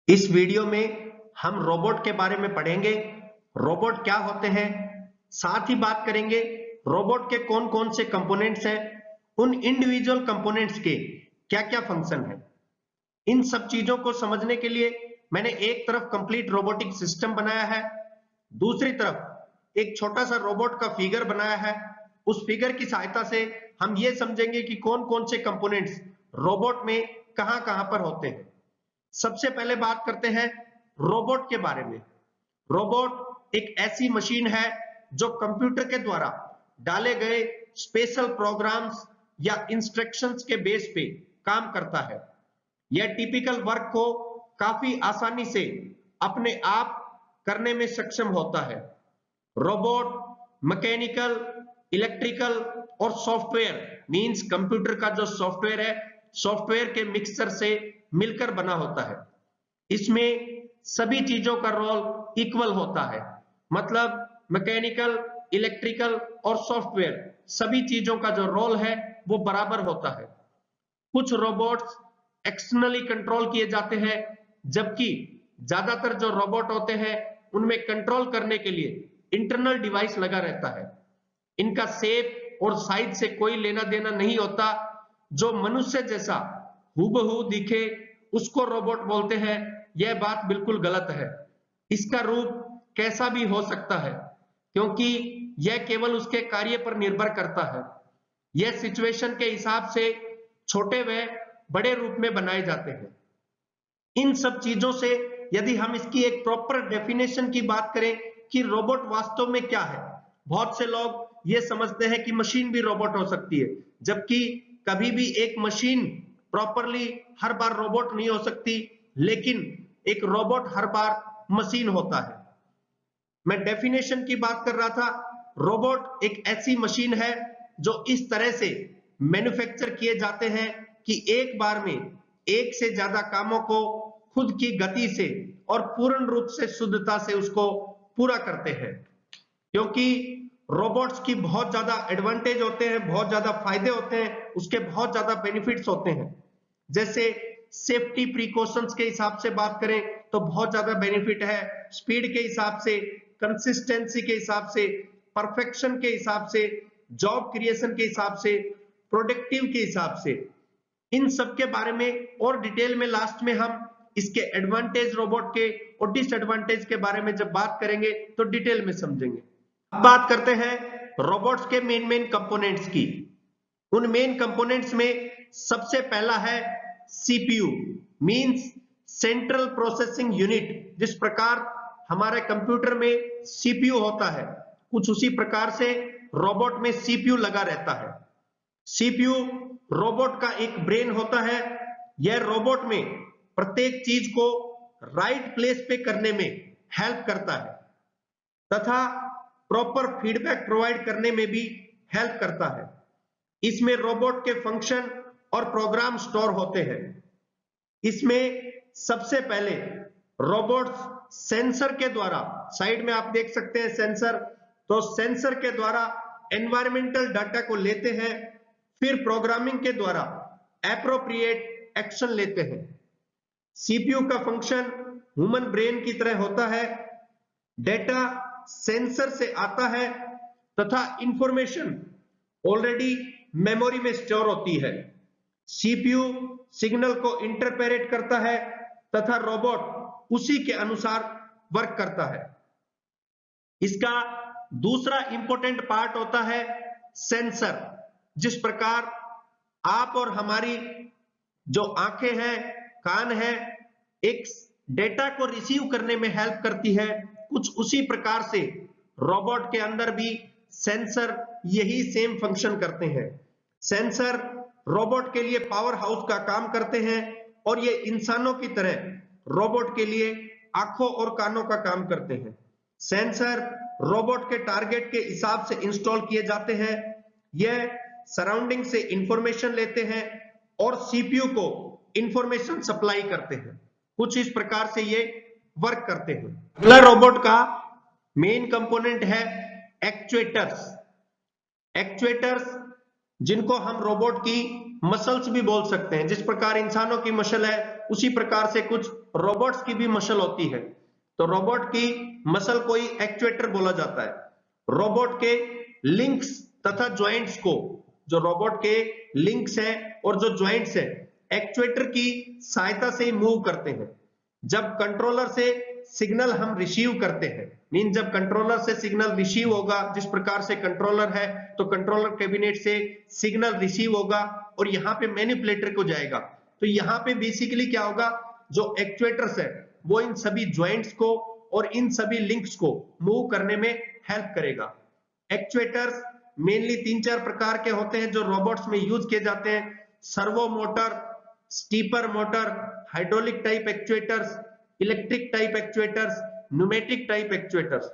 इस वीडियो में हम रोबोट के बारे में पढ़ेंगे। रोबोट क्या होते हैं, साथ ही बात करेंगे रोबोट के कौन कौन से कंपोनेंट्स हैं, उन इंडिविजुअल कंपोनेंट्स के क्या क्या फंक्शन है। इन सब चीजों को समझने के लिए मैंने एक तरफ कंप्लीट रोबोटिक सिस्टम बनाया है, दूसरी तरफ एक छोटा सा रोबोट का फिगर बनाया है। उस फिगर की सहायता से हम ये समझेंगे कि कौन कौन से कंपोनेंट्स रोबोट में कहां कहां पर होते हैं। सबसे पहले बात करते हैं रोबोट के बारे में। रोबोट एक ऐसी मशीन है जो कंप्यूटर के द्वारा डाले गए स्पेशल प्रोग्राम्स या इंस्ट्रक्शंस के बेस पे काम करता है। यह टिपिकल वर्क को काफी आसानी से अपने आप करने में सक्षम होता है। रोबोट मैकेनिकल, इलेक्ट्रिकल और सॉफ्टवेयर मींस कंप्यूटर का जो सॉफ्टवेयर है, सॉफ्टवेयर के मिक्सचर से मिलकर बना होता है। इसमें सभी चीजों का रोल इक्वल होता है, मतलब मैकेनिकल, इलेक्ट्रिकल और सॉफ्टवेयर सभी चीजों का जो रोल है वो बराबर होता है। कुछ रोबोट्स एक्सटर्नली कंट्रोल किए जाते हैं, जबकि ज्यादातर जो रोबोट होते हैं उनमें कंट्रोल करने के लिए इंटरनल डिवाइस लगा रहता है। इनका शेप और साइज से कोई लेना देना नहीं होता। जो मनुष्य जैसा हूबहू दिखे उसको रोबोट बोलते हैं, यह बात बिल्कुल गलत है। इसका रूप कैसा भी हो सकता है, क्योंकि यह केवल उसके कार्य पर निर्भर करता है। यह सिचुएशन के हिसाब से छोटे व बड़े रूप में बनाए जाते हैं। इन सब चीजों से यदि हम इसकी एक प्रॉपर डेफिनेशन की बात करें कि रोबोट वास्तव में क्या है, बहुत से लोग ये समझते हैं कि मशीन भी रोबोट हो सकती है, जबकि कभी भी एक मशीन प्रॉपरली हर बार रोबोट नहीं हो सकती, लेकिन एक रोबोट हर बार मशीन होता है। मैं डेफिनेशन की बात कर रहा था। रोबोट एक ऐसी मशीन है जो इस तरह से मैन्युफैक्चर किए जाते हैं कि एक बार में एक से ज्यादा कामों को खुद की गति से और पूर्ण रूप से शुद्धता से उसको पूरा करते हैं। क्योंकि रोबोट्स की बहुत ज्यादा एडवांटेज होते हैं, बहुत ज्यादा फायदे होते हैं, उसके बहुत ज्यादा बेनिफिट्स होते हैं। जैसे सेफ्टी प्रिकॉशंस के हिसाब से बात करें तो बहुत ज्यादा बेनिफिट है, स्पीड के हिसाब से, कंसिस्टेंसी के हिसाब से, परफेक्शन के हिसाब से, जॉब क्रिएशन के हिसाब से, प्रोडक्टिव के हिसाब से। इन सब के बारे में और डिटेल में लास्ट में हम इसके एडवांटेज रोबोट के और डिसएडवांटेज के बारे में जब बात करेंगे तो डिटेल में समझेंगे। अब बात करते हैं रोबोट्स के मेन कंपोनेंट्स की। उन मेन कंपोनेंट्स में सबसे पहला है CPU, means central processing unit. जिस प्रकार हमारे कंप्यूटर में सीपीयू होता है, कुछ उसी प्रकार से रोबोट में सीपीयू लगा रहता है। सीपीयू रोबोट का एक ब्रेन होता है। यह रोबोट में प्रत्येक चीज को राइट प्लेस पे करने में हेल्प करता है तथा प्रॉपर फीडबैक प्रोवाइड करने में भी हेल्प करता है। इसमें रोबोट के फंक्शन और प्रोग्राम स्टोर होते हैं। इसमें सबसे पहले रोबोट्स सेंसर के द्वारा, साइड में आप देख सकते हैं सेंसर, तो सेंसर के द्वारा एनवायरमेंटल डाटा को लेते हैं, फिर प्रोग्रामिंग के द्वारा एप्रोप्रिएट एक्शन लेते हैं। सीपीयू का फंक्शन ह्यूमन ब्रेन की तरह होता है। डेटा सेंसर से आता है तथा इंफॉर्मेशन ऑलरेडी मेमोरी में स्टोर होती है। सीपीयू सिग्नल को इंटरप्रेट करता है तथा रोबोट उसी के अनुसार वर्क करता है। इसका दूसरा इंपॉर्टेंट पार्ट होता है सेंसर। जिस प्रकार आप और हमारी जो आंखें हैं, कान है, एक डेटा को रिसीव करने में हेल्प करती है, कुछ उसी प्रकार से रोबोट के अंदर भी सेंसर यही सेम फंक्शन करते हैं। सेंसर रोबोट के लिए पावर हाउस का काम करते हैं और ये इंसानों की तरह रोबोट के लिए आंखों और कानों का काम करते हैं। सेंसर रोबोट के टारगेट के हिसाब से इंस्टॉल किए जाते हैं। यह सराउंडिंग से इंफॉर्मेशन लेते हैं और सीपीयू को इंफॉर्मेशन सप्लाई करते हैं। कुछ इस प्रकार से ये वर्क करते हैं। अगला रोबोट का मेन कंपोनेंट है एक्चुएटर्स। एक्चुएटर्स जिनको हम रोबोट की मसल्स भी बोल सकते हैं। जिस प्रकार इंसानों की मसल है, उसी प्रकार से कुछ रोबोट्स की भी मसल होती है, तो रोबोट की मसल को ही एक्चुएटर बोला जाता है। रोबोट के लिंक्स तथा ज्वाइंट्स को, जो रोबोट के लिंक्स हैं और जो ज्वाइंट्स हैं, एक्चुएटर की सहायता से ही मूव करते हैं। जब कंट्रोलर से सिग्नल हम रिसीव करते हैं, मीन जब कंट्रोलर से सिग्नल रिसीव होगा, जिस प्रकार से कंट्रोलर है तो कंट्रोलर कैबिनेट से सिग्नल रिसीव होगा और यहाँ पे मैनिपुलेटर को जाएगा। तो यहाँ पे बेसिकली क्या होगा, जो एक्चुएटर्स है वो इन सभी ज्वाइंट्स को और इन सभी लिंक्स को मूव करने में हेल्प करेगा। एक्चुएटर्स मेनली 3-4 प्रकार के होते हैं जो रोबोट्स में यूज किए जाते हैं। Servo motor, stepper motor, hydraulic type actuators, electric type actuators, pneumatic type actuators.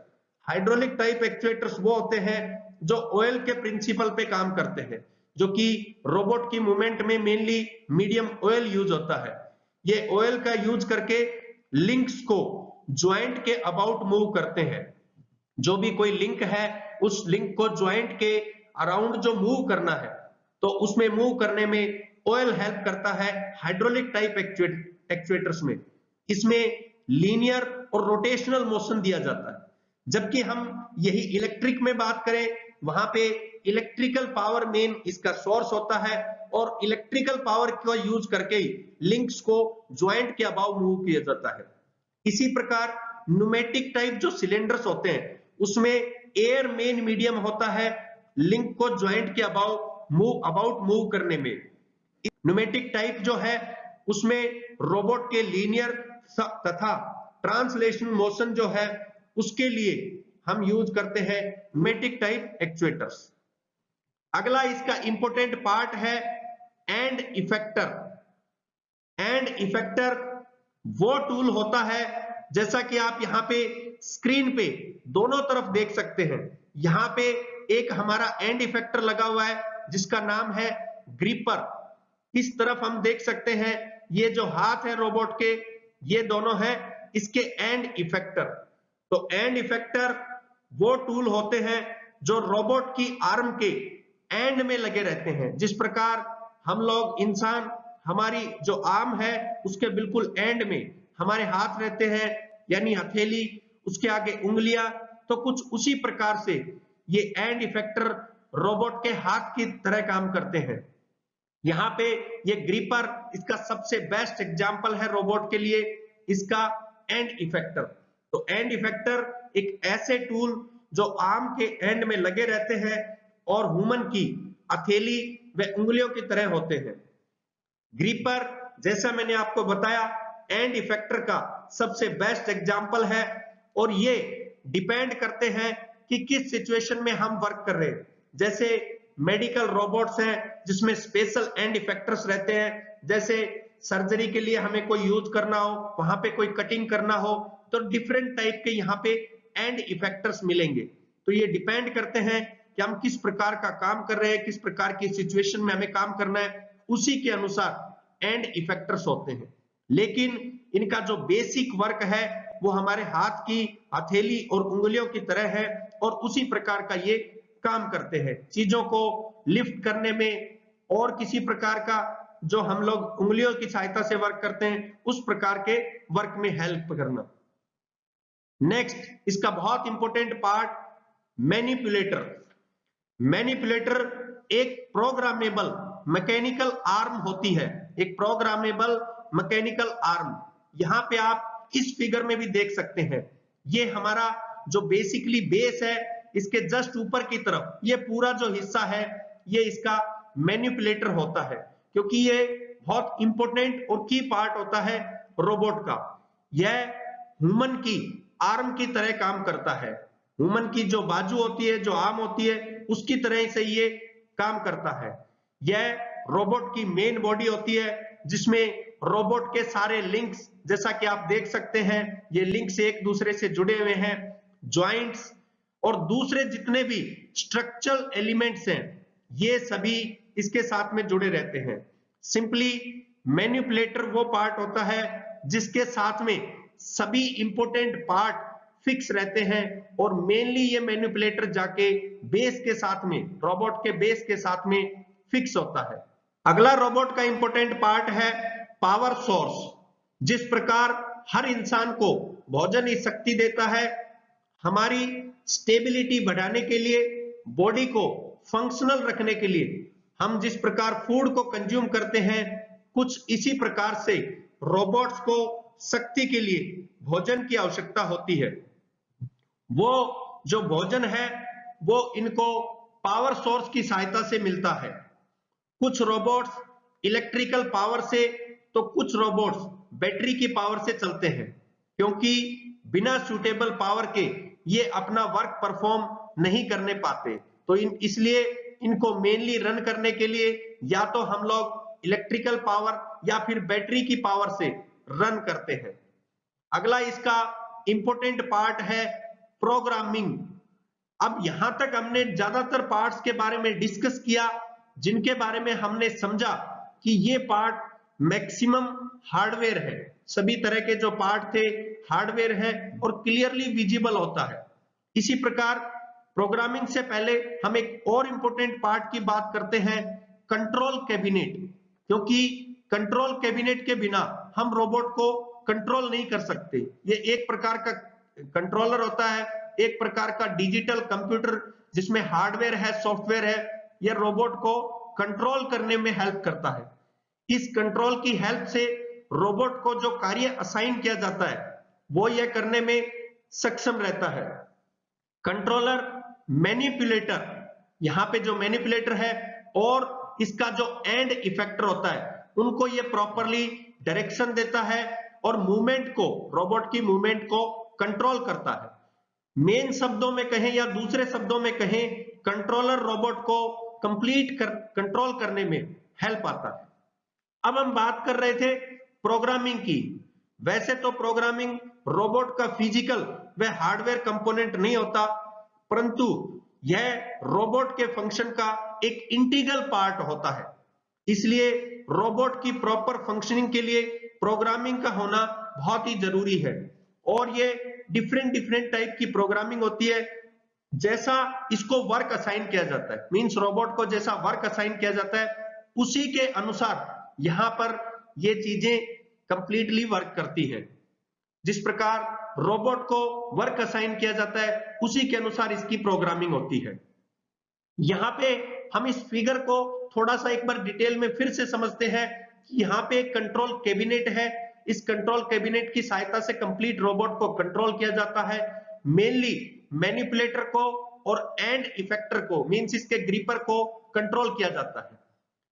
Hydraulic type actuators वो होते हैं जो ऑयल के प्रिंसिपल पे काम करते हैं, जो कि रोबोट की मूवमेंट में मेनली मीडियम ऑयल यूज होता है। ये ऑयल का यूज करके लिंक्स को ज्वाइंट के अबाउट मूव करते हैं। जो भी कोई लिंक है उस लिंक को ज्वाइंट के अराउंड जो मूव करना है, तो उसमें मूव करने में ऑयल हेल्प करता है हाइड्रोलिक टाइप एक्चुएटर्स में। इसमें लीनियर और रोटेशनल मोशन दिया जाता है। जबकि हम यही इलेक्ट्रिक में बात करें, वहां पे इलेक्ट्रिकल पावर मेन इसका सोर्स होता है और इलेक्ट्रिकल पावर को यूज करके ही लिंक्स को ज्वाइंट के अबाव मूव किया जाता है। इसी प्रकार न्यूमेटिक टाइप जो सिलेंडर्स होते हैं उसमें एयर मेन मीडियम होता है लिंक को ज्वाइंट के अबाउट मूव करने में। न्यूमेटिक टाइप जो है उसमें रोबोट के लीनियर तथा ट्रांसलेशन मोशन जो है उसके लिए हम यूज करते हैं न्यूमेटिक टाइप एक्चुएटर्स। अगला इसका इंपॉर्टेंट पार्ट है एंड इफेक्टर। एंड इफेक्टर वो टूल होता है, जैसा कि आप यहाँ पे स्क्रीन पे दोनों तरफ देख सकते हैं। यहाँ पे एक हमारा एंड इफेक्टर लगा हुआ है जिसका नाम है ग्रिपर। इस तरफ हम देख सकते हैं ये जो हाथ है रोबोट के, ये दोनों है इसके एंड इफेक्टर। तो एंड इफेक्टर वो टूल होते हैं जो रोबोट की आर्म के एंड में लगे रहते हैं। जिस प्रकार हम लोग इंसान, हमारी जो आर्म है उसके बिल्कुल एंड में हमारे हाथ रहते हैं, यानी हथेली, उसके आगे उंगलियां, तो कुछ उसी प्रकार से ये एंड इफेक्टर रोबोट के हाथ की तरह काम करते हैं। यहाँ पे ये ग्रिपर इसका सबसे बेस्ट एग्जांपल है रोबोट के लिए, इसका एंड इफेक्टर। तो एंड इफेक्टर एक ऐसे टूल जो आर्म के एंड में लगे रहते हैं और ह्यूमन की हथेली व उंगलियों की तरह होते हैं। ग्रिपर, जैसा मैंने आपको बताया, एंड इफेक्टर का सबसे बेस्ट एग्जांपल है और ये डिपेंड करते हैं कि किस सिचुएशन में हम वर्क कर रहे हैं। जैसे मेडिकल रोबोट्स हैं जिसमें स्पेशल एंड इफेक्टर्स रहते हैं, जैसे सर्जरी के लिए हमें कोई यूज करना हो, वहां पे कोई कटिंग करना हो, तो डिफरेंट टाइप के यहाँ पे एंड इफेक्टर्स मिलेंगे। तो ये डिपेंड करते हैं कि हम किस प्रकार का काम कर रहे हैं, किस प्रकार की सिचुएशन में हमें काम करना है, उसी के अनुसार एंड इफेक्टर्स होते हैं। लेकिन इनका जो बेसिक वर्क है वो हमारे हाथ की हथेली और उंगलियों की तरह है और उसी प्रकार का ये काम करते हैं। चीजों को लिफ्ट करने में और किसी प्रकार का जो हम लोग उंगलियों की सहायता से वर्क करते हैं उस प्रकार के वर्क में हेल्प करना। नेक्स्ट, इसका बहुत इंपॉर्टेंट पार्ट मैनिपुलेटर। मैनिपुलेटर एक प्रोग्रामेबल मैकेनिकल आर्म होती है, एक प्रोग्रामेबल मैकेनिकल आर्म। यहाँ पे आप इस फिगर में भी देख सकते हैं, ये हमारा जो बेसिकली बेस है इसके जस्ट ऊपर की तरफ ये पूरा जो हिस्सा है ये इसका मैनिपुलेटर होता है, क्योंकि ये बहुत इंपॉर्टेंट और की पार्ट होता है रोबोट का। यह ह्यूमन की आर्म की तरह काम करता है। ह्यूमन की जो बाजू होती है, जो आर्म होती है, उसकी तरह से ये काम करता है। यह रोबोट की मेन बॉडी होती है जिसमें रोबोट के सारे लिंक्स, जैसा कि आप देख सकते हैं, ये लिंक्स एक दूसरे से जुड़े हुए हैं, ज्वाइंट्स और दूसरे जितने भी स्ट्रक्चरल एलिमेंट्स हैं ये सभी इसके साथ में जुड़े रहते हैं। सिंपली मैनिपुलेटर वो पार्ट होता है जिसके साथ में सभी इंपॉर्टेंट पार्ट फिक्स रहते हैं और मेनली ये मैनिपुलेटर जाके बेस के साथ में, रोबोट के बेस के साथ में फिक्स होता है। अगला रोबोट का इंपॉर्टेंट पार्ट है पावर सोर्स। जिस प्रकार हर इंसान को भोजन ही शक्ति देता है। हमारी स्टेबिलिटी बढ़ाने के लिए, बॉडी को फंक्शनल रखने के लिए हम जिस प्रकार फूड को कंज्यूम करते हैं, कुछ इसी प्रकार से रोबोट्स को शक्ति के लिए भोजन की आवश्यकता होती है। वो जो भोजन है वो इनको पावर सोर्स की सहायता से मिलता है। कुछ रोबोट्स इलेक्ट्रिकल पावर से, तो कुछ रोबोट्स बैटरी की पावर से चलते हैं, क्योंकि बिना सूटेबल पावर के ये अपना वर्क परफॉर्म नहीं करने पाते। तो इसलिए इनको मेनली रन करने के लिए या तो हम लोग इलेक्ट्रिकल पावर या फिर बैटरी की पावर से रन करते हैं। अगला इसका इंपॉर्टेंट पार्ट है प्रोग्रामिंग। अब यहां तक हमने ज्यादातर पार्ट्स के बारे में डिस्कस किया, जिनके बारे में हमने समझा कि ये पार्ट मैक्सिमम हार्डवेयर है। सभी तरह के जो पार्ट थे हार्डवेयर है और क्लियरली विजिबल होता है। इसी प्रकार प्रोग्रामिंग से पहले हम एक और इंपॉर्टेंट पार्ट की बात करते हैं, कंट्रोल कैबिनेट। क्योंकि कंट्रोल कैबिनेट के बिना हम रोबोट को कंट्रोल नहीं कर सकते। ये एक प्रकार का कंट्रोलर होता है, एक प्रकार का डिजिटल कंप्यूटर जिसमें हार्डवेयर है, सॉफ्टवेयर है। यह रोबोट को कंट्रोल करने में हेल्प करता है। इस कंट्रोल की हेल्प से रोबोट को जो कार्य असाइन किया जाता है वो यह करने में सक्षम रहता है। कंट्रोलर, मैनिपुलेटर, यहां पे जो मैनिपुलेटर है और इसका जो एंड इफेक्टर होता है, उनको ये प्रॉपरली डायरेक्शन देता है और मूवमेंट को, रोबोट की मूवमेंट को कंट्रोल करता है। मेन शब्दों में कहें या दूसरे शब्दों में कहें, कंट्रोलर रोबोट को कंट्रोल करने में हेल्प आता है। अब हम बात कर रहे थे प्रोग्रामिंग की। वैसे तो प्रोग्रामिंग रोबोट का फिजिकल व हार्डवेयर कंपोनेंट नहीं होता, परंतु यह रोबोट के फंक्शन का एक इंटीग्रल पार्ट होता है। इसलिए रोबोट की प्रॉपर फंक्शनिंग के लिए प्रोग्रामिंग का होना बहुत ही जरूरी है। और ये डिफरेंट टाइप की प्रोग्रामिंग होती है। जैसा इसको वर्क असाइन किया जाता है, मींस रोबोट को जैसा वर्क असाइन किया जाता है, उसी के अनुसार यहां पर ये चीजें कंप्लीटली वर्क करती है। जिस प्रकार रोबोट को वर्क असाइन किया जाता है, उसी के अनुसार इसकी प्रोग्रामिंग होती है। यहां पे हम इस फिगर को थोड़ा सा एक बार डिटेल में फिर से समझते हैं कि यहाँ पे एक कंट्रोल कैबिनेट है। इस कंट्रोल कैबिनेट की सहायता से कंप्लीट रोबोट को कंट्रोल किया जाता है। मेनली मैनिपुलेटर को और एंड इफेक्टर को, मींस इसके ग्रिपर को कंट्रोल किया जाता है।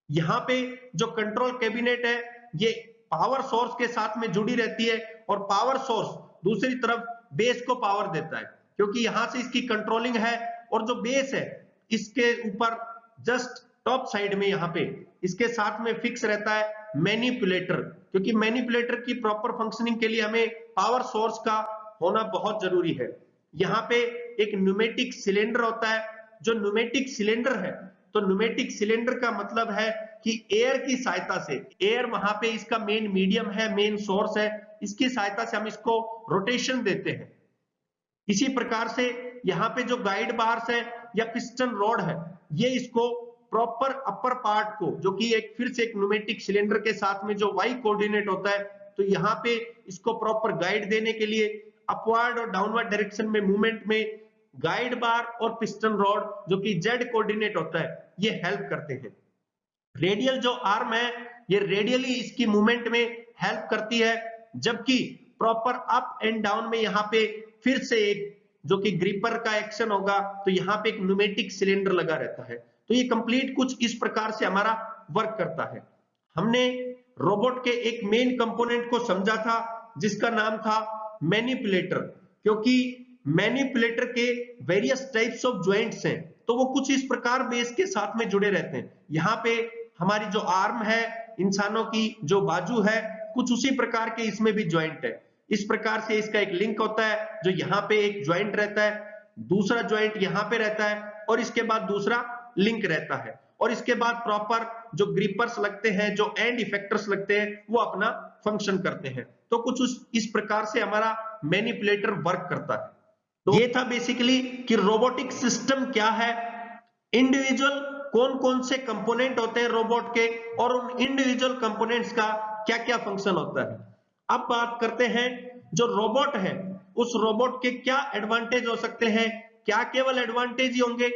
यहाँ पे जो कंट्रोल कैबिनेट है ये पावर सोर्स के साथ में जुड़ी रहती है और पावर सोर्स दूसरी तरफ बेस को पावर देता है, क्योंकि यहां से इसकी कंट्रोलिंग है। और जो बेस है इसके ऊपर जस्ट टॉप साइड में यहाँ पे इसके साथ में फिक्स रहता है मैनिपुलेटर, क्योंकि मैनिपुलेटर की प्रॉपर फंक्शनिंग के लिए हमें पावर सोर्स का होना बहुत जरूरी है। यहाँ पे एक न्यूमेटिक सिलेंडर होता है। जो न्यूमेटिक सिलेंडर है, तो न्यूमेटिक सिलेंडर का मतलब है कि एयर की सहायता से, एयर वहां पे इसका मेन मीडियम है, मेन सोर्स है, इसकी सहायता से हम इसको रोटेशन देते हैं। इसी प्रकार से यहाँ पे जो गाइड बार्स है या पिस्टन रॉड है, ये इसको प्रॉपर अपर पार्ट को, जो कि एक फिर से एक न्यूमेटिक सिलेंडर के साथ में जो वाई कोऑर्डिनेट होता है, तो यहाँ पे इसको प्रॉपर गाइड देने के लिए अपवर्ड और डाउनवर्ड डायरेक्शन में मूवमेंट में गाइड बार और पिस्टन रॉड, जो कि जेड कोऑर्डिनेट होता है, ये हेल्प करते हैं। रेडियल जो आर्म है, ये रेडियली इसकी मूवमेंट में हेल्प करती है, जबकि प्रॉपर अप एंड डाउन में यहाँ पे फिर से एक जो कि ग्रिपर का एक्शन होगा, तो यहाँ पे एक न्यूमेटिक सिलेंडर लगा रहता है। तो ये कंप्लीट कुछ इस प्रकार से हमारा वर्क करता है। हमने रोबोट के एक मेन कंपोनेंट को समझा था जिसका नाम था मैनिपुलेटर, क्योंकि मैनिपुलेटर के वेरियस टाइप्स ऑफ ज्वाइंट्स हैं, तो वो कुछ इस प्रकार बेस के साथ में जुड़े रहते हैं। यहाँ पे हमारी जो आर्म है, इंसानों की जो बाजू है, कुछ उसी प्रकार के इसमें भी ज्वाइंट है। इस प्रकार से इसका एक लिंक होता है, जो यहाँ पे एक ज्वाइंट रहता है, दूसरा ज्वाइंट यहाँ पे रहता है और इसके बाद दूसरा लिंक रहता है। और इसके बाद प्रॉपर जो ग्रिपर्स लगते हैं, जो एंड इफेक्टर्स लगते हैं, वो अपना फंक्शन करते हैं। तो कुछ इस प्रकार से हमारा मैनिपुलेटर वर्क करता है। तो ये था बेसिकली कि रोबोटिक सिस्टम क्या है, इंडिविजुअल कौन कौन से कंपोनेंट होते हैं रोबोट के, और उन इंडिविजुअल कंपोनेंट्स का क्या क्या फंक्शन होता है। अब बात करते हैं जो रोबोट है, उस रोबोट के क्या एडवांटेज हो सकते हैं, क्या केवल एडवांटेज ही होंगे,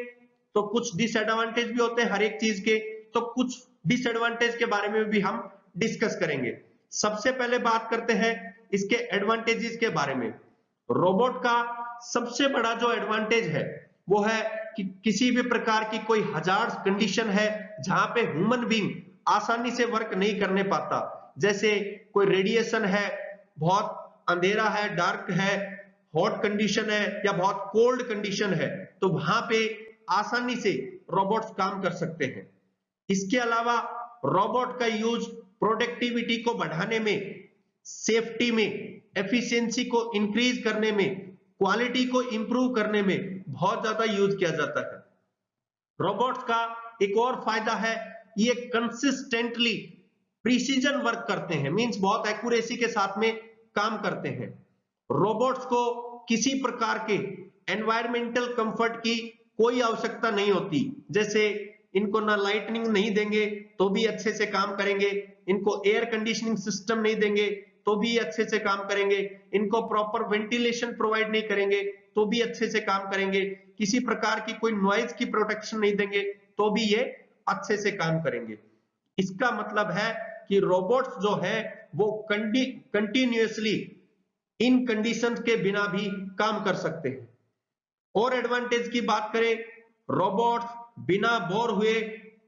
तो कुछ डिसएडवांटेज भी होते हैं हर एक चीज के, तो कुछ डिसएडवांटेज के बारे में भी हम डिस्कस करेंगे। सबसे पहले बात करते हैं इसके एडवांटेजेस के बारे में। रोबोट का सबसे बड़ा जो एडवांटेज है वो है कि किसी भी प्रकार की कोई हजार्ड कंडीशन है जहां पे ह्यूमन बीइंग आसानी से वर्क नहीं करने पाता, जैसे कोई रेडिएशन है, बहुत अंधेरा है, डार्क है, हॉट कंडीशन है या बहुत कोल्ड कंडीशन है, तो वहां पे आसानी से रोबोट्स काम कर सकते हैं। इसके अलावा रोबोट का यूज प्रोडक्टिविटी को बढ़ाने में, सेफ्टी में, एफिशिएंसी को इंक्रीज करने में, क्वालिटी को इंप्रूव करने में बहुत ज्यादा यूज किया जाता है। रोबोट्स का एक और फायदा है, ये कंसिस्टेंटली प्रिसीजन वर्क करते हैं, मींस बहुत एक्यूरेसी के साथ में काम करते हैं। रोबोट्स को किसी प्रकार के एनवायरमेंटल कंफर्ट की कोई आवश्यकता नहीं होती, जैसे इनको ना लाइटनिंग नहीं देंगे तो भी अच्छे से काम करेंगे, इनको एयर कंडीशनिंग सिस्टम नहीं देंगे तो भी अच्छे से काम करेंगे, इनको प्रॉपर वेंटिलेशन प्रोवाइड नहीं करेंगे तो भी अच्छे से काम करेंगे, किसी प्रकार की कोई नॉइज की प्रोटेक्शन नहीं देंगे तो भी ये अच्छे से काम करेंगे। इसका मतलब है कि रोबोट्स जो है वो कंटिन्यूअसली इन कंडीशंस के बिना भी काम कर सकते हैं। और एडवांटेज की बात करें, रोबोट्स बिना बोर हुए,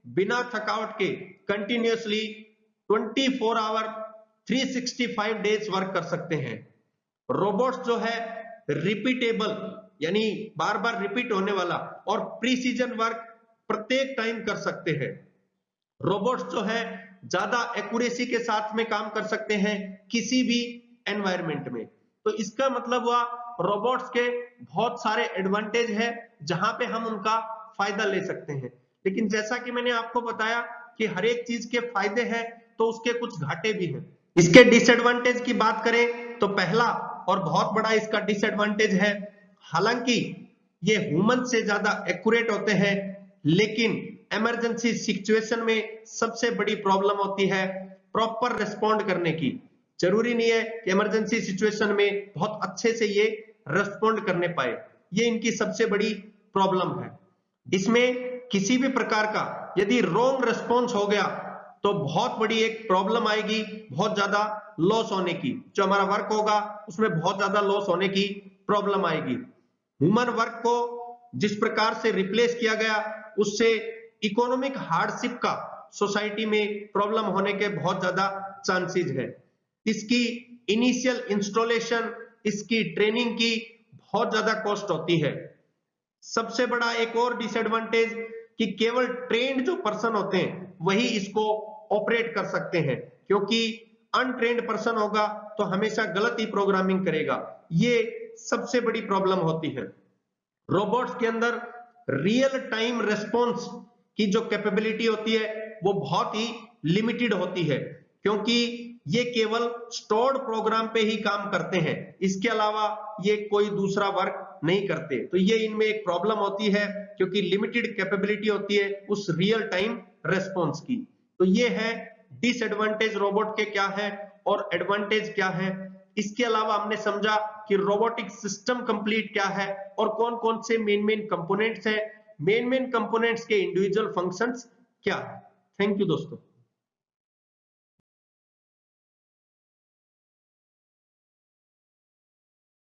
बिना थकावट के कंटिन्यूअसली 24 आवर 365 डेज वर्क कर सकते हैं। रोबोट्स जो है रिपीटेबल यानी बार बार रिपीट होने वाला और प्रीसीजन वर्क प्रत्येक टाइम कर सकते हैं। रोबोट्स जो है ज्यादा एक्यूरेसी के साथ में काम कर सकते हैं किसी भी एनवायरनमेंट में। तो इसका मतलब हुआ रोबोट्स के बहुत सारे एडवांटेज है जहां पे हम उनका फायदा ले सकते हैं, लेकिन जैसा कि मैंने आपको बताया कि हर एक चीज के फायदे हैं तो उसके कुछ घाटे भी हैं। इसके डिसएडवांटेज की बात करें तो पहला और बहुत बड़ा इसका डिसएडवांटेज है, हालांकि ये ह्यूमन से ज्यादा एक्यूरेट होते हैं, लेकिन इमरजेंसी सिचुएशन में सबसे बड़ी प्रॉब्लम होती है प्रॉपर रिस्पॉन्ड करने की। जरूरी नहीं है कि इमरजेंसी सिचुएशन में बहुत अच्छे से ये रिस्पॉन्ड करने पाए, ये इनकी सबसे बड़ी प्रॉब्लम है। इसमें किसी भी प्रकार का यदि रॉन्ग रिस्पॉन्स हो गया तो बहुत बड़ी एक प्रॉब्लम आएगी, बहुत ज्यादा लॉस होने की, जो हमारा वर्क होगा उसमें बहुत ज्यादा लॉस होने की प्रॉब्लम आएगी। ह्यूमन वर्क को जिस प्रकार से रिप्लेस किया गया उससे इकोनॉमिक हार्डशिप का सोसाइटी में प्रॉब्लम होने के बहुत ज्यादा चांसेस है। इसकी इनिशियल इंस्टॉलेशन, इसकी ट्रेनिंग की बहुत ज्यादा कॉस्ट होती है। सबसे बड़ा एक और डिसएडवांटेज कि केवल ट्रेन्ड जो पर्सन होते हैं वही इसको ऑपरेट कर सकते हैं, क्योंकि अनट्रेन्ड पर्सन होगा तो हमेशा गलत ही प्रोग्रामिंग करेगा, ये सबसे बड़ी प्रॉब्लम होती है। रोबोट्स के अंदर रियल टाइम रेस्पॉन्स की जो कैपेबिलिटी होती है वो बहुत ही लिमिटेड होती है, क्योंकि ये केवल स्टोर्ड प्रोग्राम पे ही काम करते हैं, इसके अलावा ये कोई दूसरा वर्क नहीं करते। तो ये इनमें एक प्रॉब्लम होती है क्योंकि लिमिटेड कैपेबिलिटी होती है उस रियल टाइम रेस्पॉन्स की। तो ये है डिसएडवांटेज रोबोट के क्या है और एडवांटेज क्या है। इसके अलावा हमने समझा कि रोबोटिक सिस्टम कंप्लीट क्या है और कौन कौन से मेन कंपोनेंट्स है, मेन कंपोनेंट्स के इंडिविजुअल फंक्शंस क्या है। थैंक यू दोस्तों।